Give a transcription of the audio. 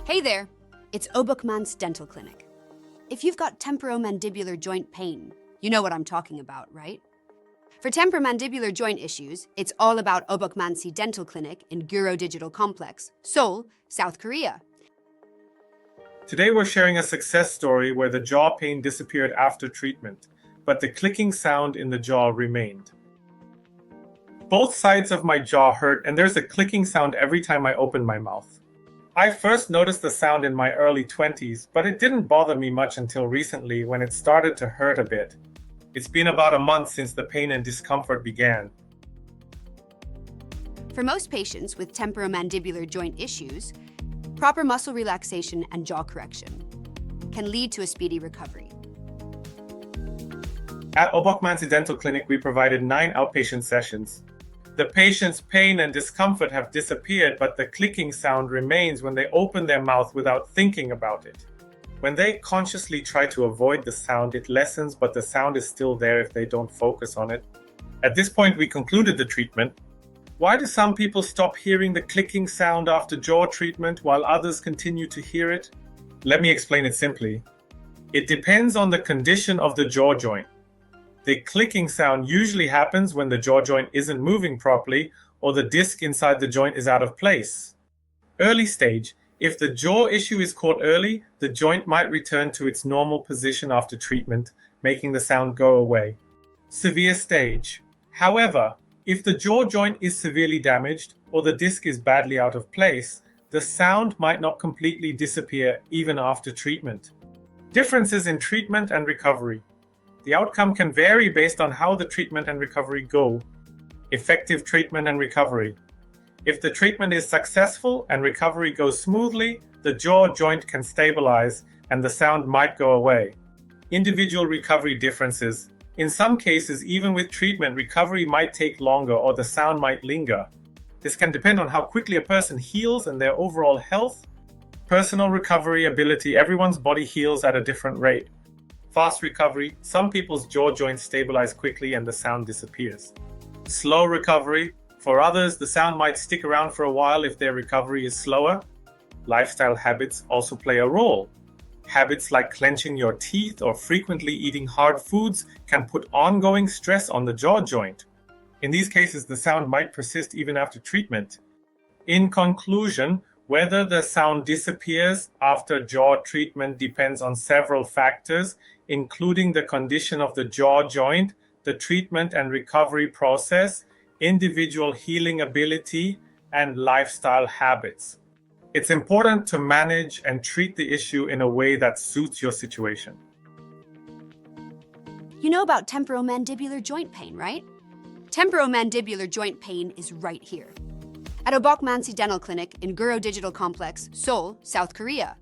Hey there, it's Obokmanse Dental Clinic. If you've got temporomandibular joint pain, you know what I'm talking about, right? For temporomandibular joint issues, it's all about Obokmanse Dental Clinic in Guro Digital Complex, Seoul, South Korea. Today we're sharing a success story where the jaw pain disappeared after treatment, but the clicking sound in the jaw remained. Both sides of my jaw hurt and there's a clicking sound every time I open my mouth. I first noticed the sound in my early 20s, but it didn't bother me much until recently when it started to hurt a bit. It's been about a month since the pain and discomfort began. For most patients with temporomandibular joint issues, proper muscle relaxation and jaw correction can lead to a speedy recovery. At Obokmanse Dental Clinic, we provided 9 outpatient sessions. The patient's pain and discomfort have disappeared, but the clicking sound remains when they open their mouth without thinking about it. When they consciously try to avoid the sound, it lessens, but the sound is still there if they don't focus on it. At this point, we concluded the treatment. Why do some people stop hearing the clicking sound after jaw treatment while others continue to hear it? Let me explain it simply. It depends on the condition of the jaw joint. The clicking sound usually happens when the jaw joint isn't moving properly or the disc inside the joint is out of place. Early stage. If the jaw issue is caught early, the joint might return to its normal position after treatment, making the sound go away. Severe stage. However, if the jaw joint is severely damaged or the disc is badly out of place, the sound might not completely disappear even after treatment. Differences in treatment and recovery. The outcome can vary based on how the treatment and recovery go. Effective treatment and recovery. If the treatment is successful and recovery goes smoothly, the jaw joint can stabilize and the sound might go away. Individual recovery differences. In some cases, even with treatment, recovery might take longer or the sound might linger. This can depend on how quickly a person heals and their overall health. Personal recovery ability. Everyone's body heals at a different rate. Fast recovery. Some people's jaw joints stabilize quickly and the sound disappears. Slow recovery. For others, the sound might stick around for a while if their recovery is slower. Lifestyle habits also play a role. Habits like clenching your teeth or frequently eating hard foods can put ongoing stress on the jaw joint. In these cases, the sound might persist even after treatment. In conclusion, whether the sound disappears after jaw treatment depends on several factors, including the condition of the jaw joint, the treatment and recovery process, individual healing ability, and lifestyle habits. It's important to manage and treat the issue in a way that suits your situation. You know about temporomandibular joint pain, right? Temporomandibular joint pain is right here at Obokmanse Dental Clinic in Guro Digital Complex, Seoul, South Korea.